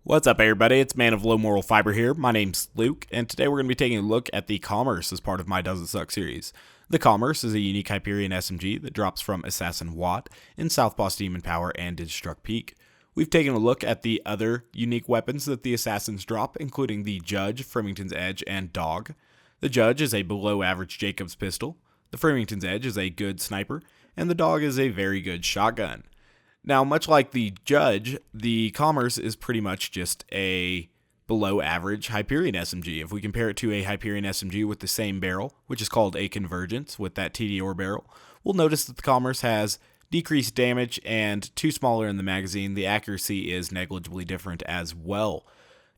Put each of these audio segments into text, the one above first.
What's up, everybody? It's Man of Low Moral Fiber here. My name's Luke, and today we're going to be taking a look at the Commerce as part of my Doesn't Suck series. The Commerce is a unique Hyperion SMG that drops from Assassin Watt in Southpaw Demon Power and Digistruct Peak. We've taken a look at the other unique weapons that the Assassins drop, including the Judge, Frimington's Edge, and Dog. The Judge is a below-average Jacob's pistol, the Frimington's Edge is a good sniper, and the Dog is a very good shotgun. Now, much like the Judge, the Commerce is pretty much just a below-average Hyperion SMG. If we compare it to a Hyperion SMG with the same barrel, which is called a Convergence with that TDR barrel, we'll notice that the Commerce has decreased damage and too smaller in the magazine. The accuracy is negligibly different as well.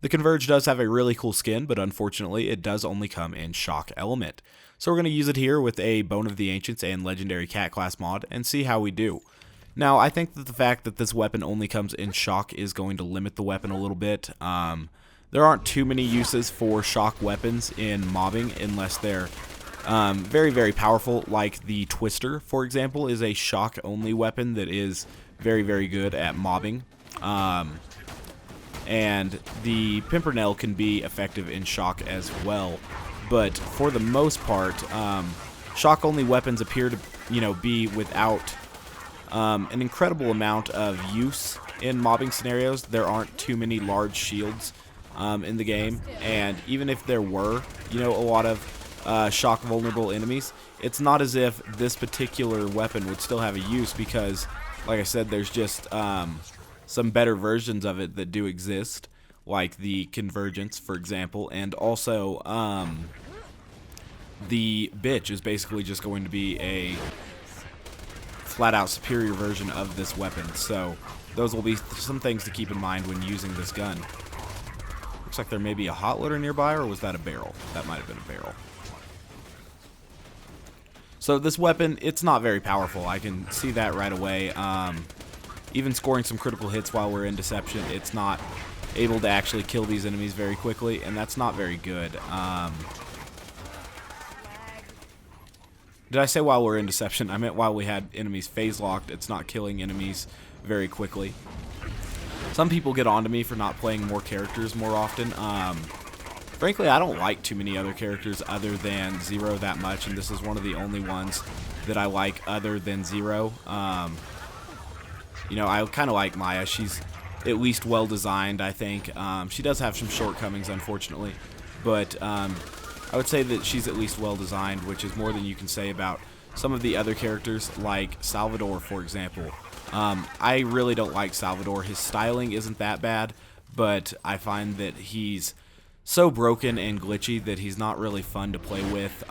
The Converge does have a really cool skin, but unfortunately it does only come in Shock Element. So we're going to use it here with a Bone of the Ancients and Legendary Cat Class mod and see how we do. Now, I think that the fact that this weapon only comes in Shock is going to limit the weapon a little bit. There aren't too many uses for Shock weapons in mobbing unless they're very, very powerful, like the Twister, for example, is a Shock-only weapon that is very, very good at mobbing. And the Pimpernel can be effective in Shock as well. But for the most part, Shock-only weapons appear to, be without an incredible amount of use in mobbing scenarios. There aren't too many large shields in the game, and even if there were, a lot of shock vulnerable enemies, it's not as if this particular weapon would still have a use because, like I said, there's just some better versions of it that do exist, like the Convergence, for example, and also the Bitch is basically just going to be a flat-out superior version of this weapon, so those will be some things to keep in mind when using this gun. Looks like there may be a hot loader nearby, or was that a barrel? That might have been a barrel. So this weapon, it's not very powerful. I can see that right away. Even scoring some critical hits while we're in Deception, it's not able to actually kill these enemies very quickly, and that's not very good. Did I say while we're in Deception? I meant while we had enemies phase locked. It's not killing enemies very quickly. Some people get onto me for not playing more characters more often. Frankly, I don't like too many other characters other than Zero that much, and this is one of the only ones that I like other than Zero. I kind of like Maya. She's at least well designed, I think. She does have some shortcomings, unfortunately, but I would say that she's at least well designed, which is more than you can say about some of the other characters, like Salvador, for example. I really don't like Salvador. His styling isn't that bad, but I find that he's so broken and glitchy that he's not really fun to play with.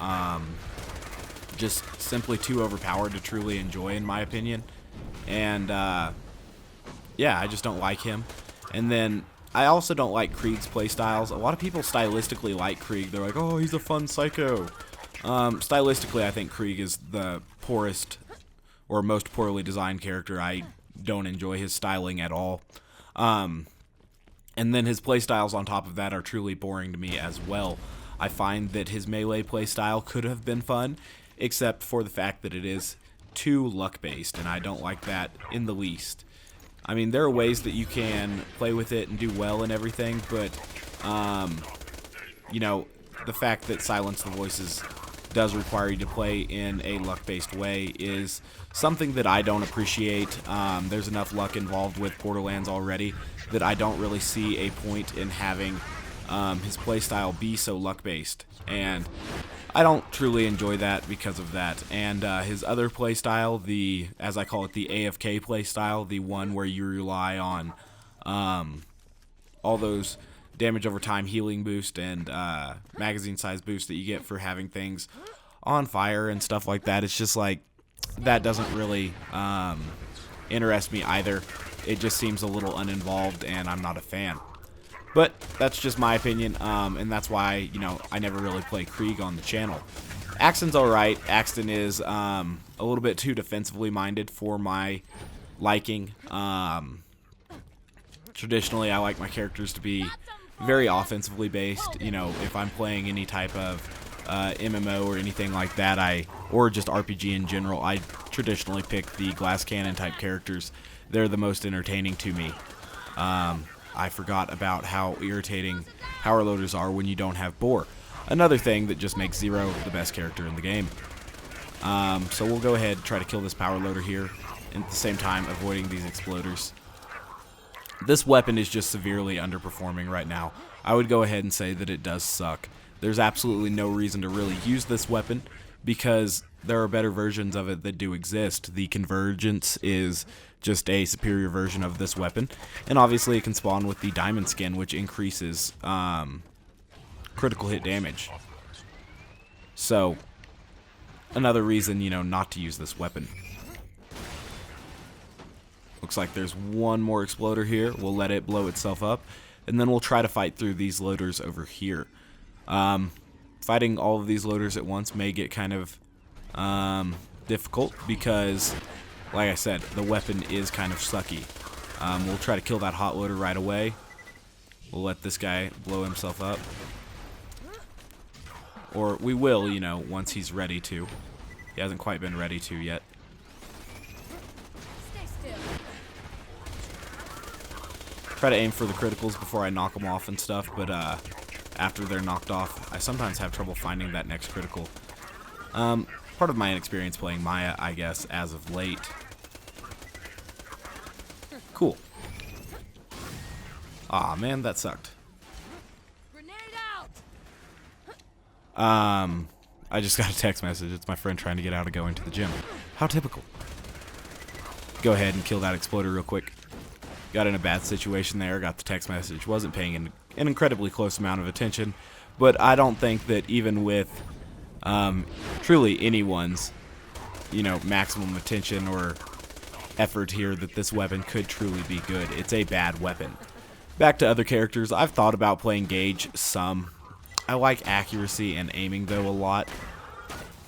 Just simply too overpowered to truly enjoy, in my opinion. And yeah, I just don't like him. And then I also don't like Krieg's playstyles. A lot of people stylistically like Krieg. They're like, oh, he's a fun psycho. Stylistically, I think Krieg is the poorest or most poorly designed character. I don't enjoy his styling at all. And then his playstyles on top of that are truly boring to me as well. I find that his melee playstyle could have been fun, except for the fact that it is too luck-based, and I don't like that in the least. I mean, there are ways that you can play with it and do well and everything, but, the fact that Silence the Voices does require you to play in a luck-based way is something that I don't appreciate. There's enough luck involved with Borderlands already that I don't really see a point in having his playstyle be so luck-based, and I don't truly enjoy that because of that. And his other playstyle, as I call it, the AFK playstyle, the one where you rely on all those damage over time healing boost and magazine size boost that you get for having things on fire and stuff like that. It's just like, that doesn't really interest me either. It just seems a little uninvolved, and I'm not a fan. But that's just my opinion, and that's why, I never really play Krieg on the channel. Axton's alright. Axton is a little bit too defensively minded for my liking. Traditionally, I like my characters to be very offensively based. If I'm playing any type of MMO or anything like that, or just RPG in general, I traditionally pick the glass cannon type characters. They're the most entertaining to me. I forgot about how irritating power loaders are when you don't have Bore. Another thing that just makes Zero the best character in the game. So we'll go ahead and try to kill this power loader here, and at the same time avoiding these exploders. This weapon is just severely underperforming right now. I would go ahead and say that it does suck. There's absolutely no reason to really use this weapon because there are better versions of it that do exist. The Convergence is just a superior version of this weapon, and obviously it can spawn with the diamond skin, which increases critical hit damage. So another reason, you know, not to use this weapon. Looks like there's one more exploder here. We'll let it blow itself up, and then we'll try to fight through these loaders over here. Fighting all of these loaders at once may get kind of difficult because, like I said, the weapon is kind of sucky. We'll try to kill that hot loader right away. We'll let this guy blow himself up. Or we will, you know, once he's ready to. He hasn't quite been ready to yet. Try to aim for the criticals before I knock them off and stuff, but after they're knocked off, I sometimes have trouble finding that next critical. Part of my inexperience playing Maya, I guess, as of late. Cool. Aw, man, that sucked. I just got a text message. It's my friend trying to get out of going to the gym. How typical. Go ahead and kill that exploder real quick. Got in a bad situation there, got the text message, wasn't paying an incredibly close amount of attention, but I don't think that even with truly anyone's, you know, maximum attention or effort here that this weapon could truly be good. It's a bad weapon. Back to other characters, I've thought about playing Gage some. I like accuracy and aiming though a lot,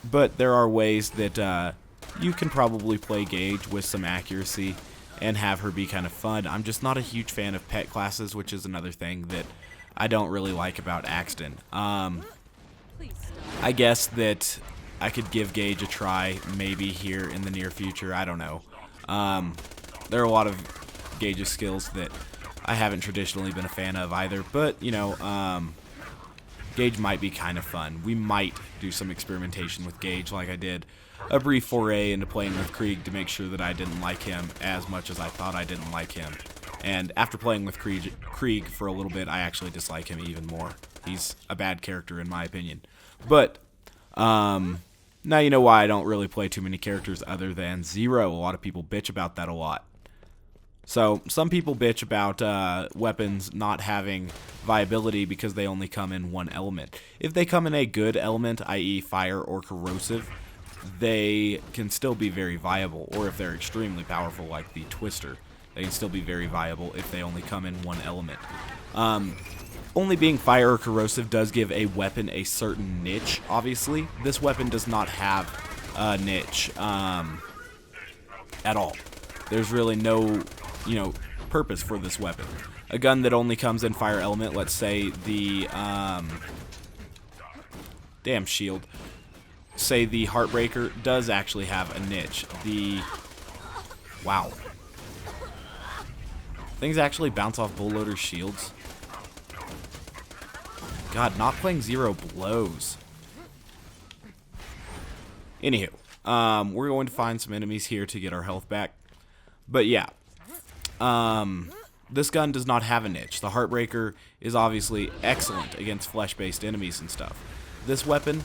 but there are ways that you can probably play Gage with some accuracy and have her be kind of fun. I'm just not a huge fan of pet classes, which is another thing that I don't really like about Axton. I guess that I could give Gage a try maybe here in the near future. I don't know. There are a lot of Gage's skills that I haven't traditionally been a fan of either, but, you know, Gage might be kind of fun. We might do some experimentation with Gage like I did a brief foray into playing with Krieg to make sure that I didn't like him as much as I thought I didn't like him. And after playing with Krieg for a little bit, I actually dislike him even more. He's a bad character in my opinion. But now you know why I don't really play too many characters other than Zero. A lot of people bitch about that a lot. So some people bitch about weapons not having viability because they only come in one element. If they come in a good element, i.e. fire or corrosive, they can still be very viable. Or if they're extremely powerful like the Twister, they can still be very viable if they only come in one element. Only being fire or corrosive does give a weapon a certain niche, obviously. This weapon does not have a niche at all. There's really no, you know, purpose for this weapon. A gun that only comes in fire element, let's say the damn shield, say the Heartbreaker, does actually have a niche. Wow, things actually bounce off bullloader shields. God, not playing Zero blows. Anywho, we're going to find some enemies here to get our health back. But yeah, this gun does not have a niche. The Heartbreaker is obviously excellent against flesh-based enemies and stuff. This weapon,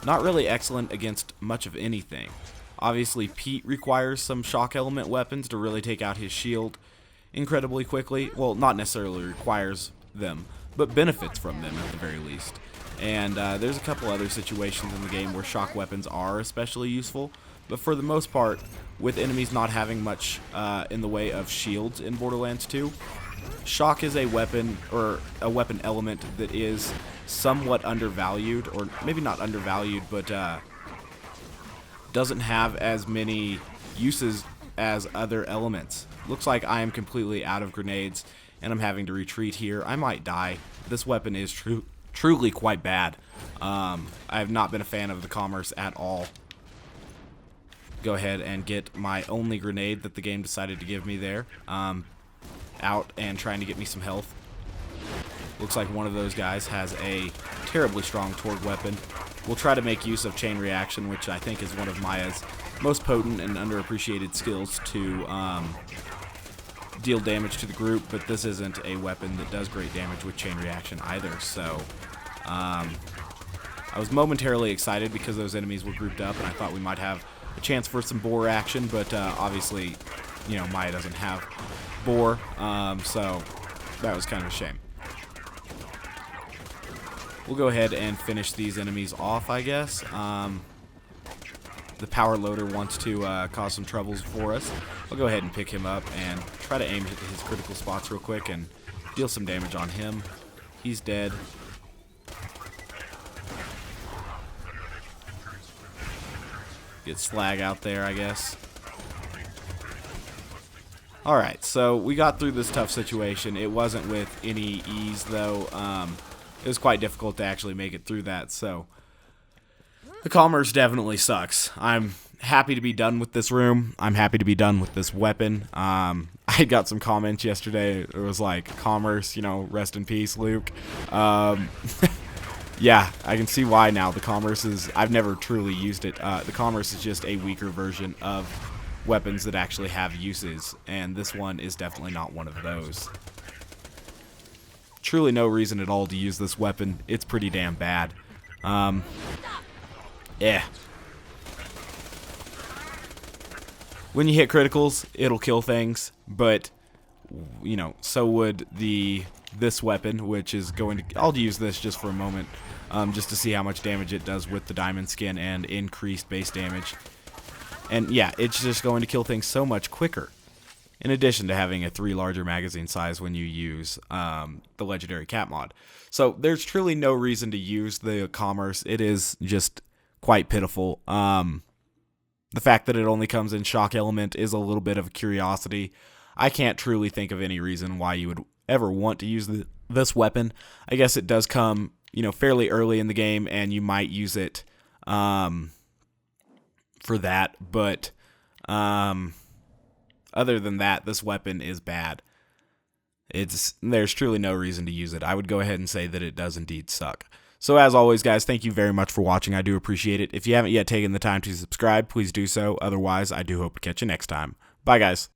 not really excellent against much of anything. Obviously, Pete requires some shock element weapons to really take out his shield incredibly quickly. Well, not necessarily requires them, but benefits from them at the very least. And there's a couple other situations in the game where shock weapons are especially useful, but for the most part, with enemies not having much in the way of shields in Borderlands 2, shock is a weapon, or a weapon element that is somewhat undervalued, or maybe not undervalued, but doesn't have as many uses as other elements. Looks like I am completely out of grenades, and I'm having to retreat here. I might die. This weapon is truly quite bad. I have not been a fan of the commerce at all. Go ahead and get my only grenade that the game decided to give me there. out and trying to get me some health. Looks like one of those guys has a terribly strong Torg weapon. We'll try to make use of chain reaction, which I think is one of Maya's most potent and underappreciated skills to deal damage to the group, but this isn't a weapon that does great damage with chain reaction either, so I was momentarily excited because those enemies were grouped up and I thought we might have a chance for some boar action, but obviously, you know, Maya doesn't have boar, so that was kind of a shame. We'll go ahead and finish these enemies off, I guess. The power loader wants to cause some troubles for us. I'll go ahead and pick him up and try to aim his critical spots real quick and deal some damage on him. He's dead. Get Slag out there, I guess. Alright, so we got through this tough situation. It wasn't with any ease, though. It was quite difficult to actually make it through that, so the commerce definitely sucks. I'm happy to be done with this room. I'm happy to be done with this weapon. I got some comments yesterday. It was like, commerce, you know, rest in peace, Luke. Yeah, I can see why now. The commerce is, I've never truly used it. The commerce is just a weaker version of weapons that actually have uses, and this one is definitely not one of those. Truly no reason at all to use this weapon. It's pretty damn bad. Yeah. When you hit criticals, it'll kill things, but you know, so would this weapon, which is going to, I'll use this just for a moment, just to see how much damage it does with the diamond skin and increased base damage. And yeah, it's just going to kill things so much quicker. In addition to having a 3 larger magazine size when you use the legendary cap mod. So there's truly no reason to use the commerce. It is just quite pitiful. The fact that it only comes in shock element is a little bit of a curiosity. I can't truly think of any reason why you would ever want to use this weapon. I guess it does come, you know, fairly early in the game, and you might use it for that, but other than that, this weapon is bad. There's truly no reason to use it. I would go ahead and say that it does indeed suck. So as always, guys, thank you very much for watching. I do appreciate it. If you haven't yet taken the time to subscribe, please do so. Otherwise, I do hope to catch you next time. Bye, guys.